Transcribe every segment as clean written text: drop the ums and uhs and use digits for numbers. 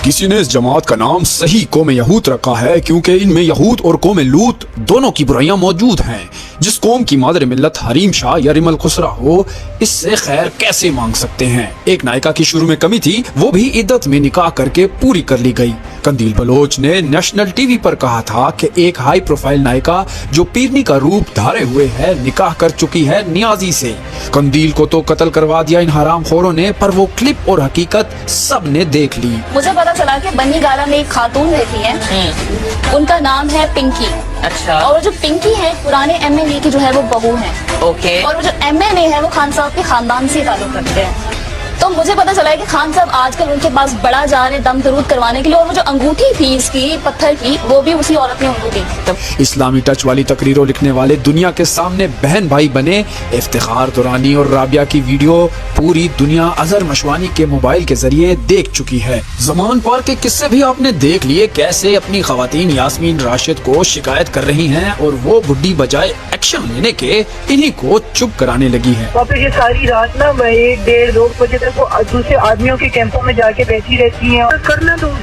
किसी ने इस जमात का नाम सही कौम यहूद रखा है क्योंकि इनमें यहूद और कौम लूत दोनों की बुराइयां मौजूद हैं। जिस कौम की मादर मिल्लत हरीम शाह या रिमल खुसरा हो, इससे खैर कैसे मांग सकते हैं। एक नायिका की शुरू में कमी थी, वो भी इद्दत में निकाह करके पूरी कर ली गई। कंदील बलोच ने नेशनल टीवी पर कहा था कि एक हाई प्रोफाइल नायिका जो पीरनी का रूप धारे हुए है निकाह कर चुकी है नियाजी से। कंदील को तो कत्ल करवा दिया इन हरामखोरों ने, पर वो क्लिप और हकीकत सब ने देख ली। मुझे पता चला कि बन्नी गाला में एक खातून रहती है, उनका नाम है पिंकी। अच्छा। और जो पिंकी है पुराने एमएलए की जो है वो बहू है। ओके। और वो जो एमएलए है वो खान साहब के खानदान से ताल्लुक रखते हैं। तो मुझे पता चला है कि खान साहब आजकल उनके पास बड़ा जा रहे दम दरूद करवाने के लिए, और वो जो अंगूठी थी इसकी पत्थर की, वो भी उसी औरत ने उनको दी। इस्लामी टच वाली तकरीरों लिखने वाले दुनिया के सामने बहन भाई बने। इफ्तिखार दुरानी और राबिया की वीडियो पूरी दुनिया अजहर मशवानी के मोबाइल के जरिए देख चुकी है। जमान पार के किस्से भी आपने देख लिए, कैसे अपनी खवातीन यास्मीन राशिद को शिकायत कर रही हैं और वो बुढ़ी बजाय एक्शन लेने के इन्हीं को चुप कराने लगी है। वापस ये सारी रात ना 1, 1:30, 2 बजे तक वो दूसरे आदमियों के कैंपों में जाके बैठी रहती हैं। और करना तो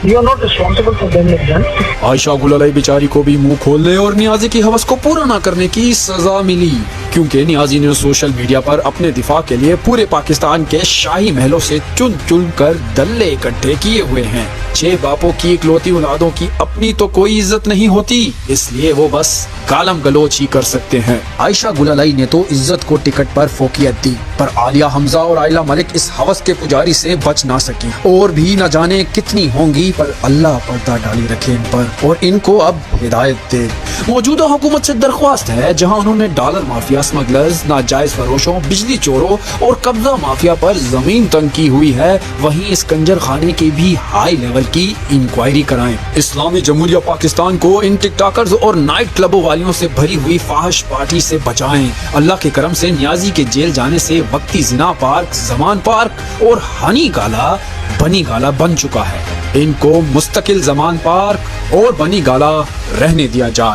You are not responsible for them like that. Ayesha गुलालाई बेचारी को भी मुंह खोलने और नियाजी की हवस को पूरा न करने की सजा मिली, क्योंकि नियाजी ने सोशल मीडिया पर अपने दिफा के लिए पूरे पाकिस्तान के शाही महलों से चुन चुन कर दल्ले इकट्ठे किए हुए हैं। 6 बापों की इकलौती औलादों की अपनी तो कोई इज्जत नहीं होती, इसलिए वो बस गालम गलोच ही कर सकते हैं। आयशा गुलालाई ने तो इज्जत को टिकट पर फोकियत दी, पर आलिया हमजा और आयला मलिक इस हवस के पुजारी से बच ना सकी। और भी न जाने कितनी होंगी, पर अल्लाह पर्दा डाली रखे इन पर और इनको अब हिदायत दे। मौजूदा हुकूमत से दरख्वास्त है, जहां उन्होंने डॉलर माफिया, स्मगलर्स, नाजायज फरोशों, बिजली चोरों और कब्जा माफिया पर जमीन तंग की हुई है, वहीं इस कंजर खाने की भी हाई लेवल की इंक्वायरी कराएं। इस्लामी जमहूरिया पाकिस्तान को इन टिकटॉकर्स और नाइट क्लबों वालियों से भरी हुई फाहिश पार्टी से बचाएं। अल्लाह के करम से नियाजी के जेल जाने से वक्ती जिना पार्क, जमान पार्क और हनी गाला बनी गाला बन चुका है। इनको मुस्तकिल जमान पार्क और बनी गाला रहने दिया जाए।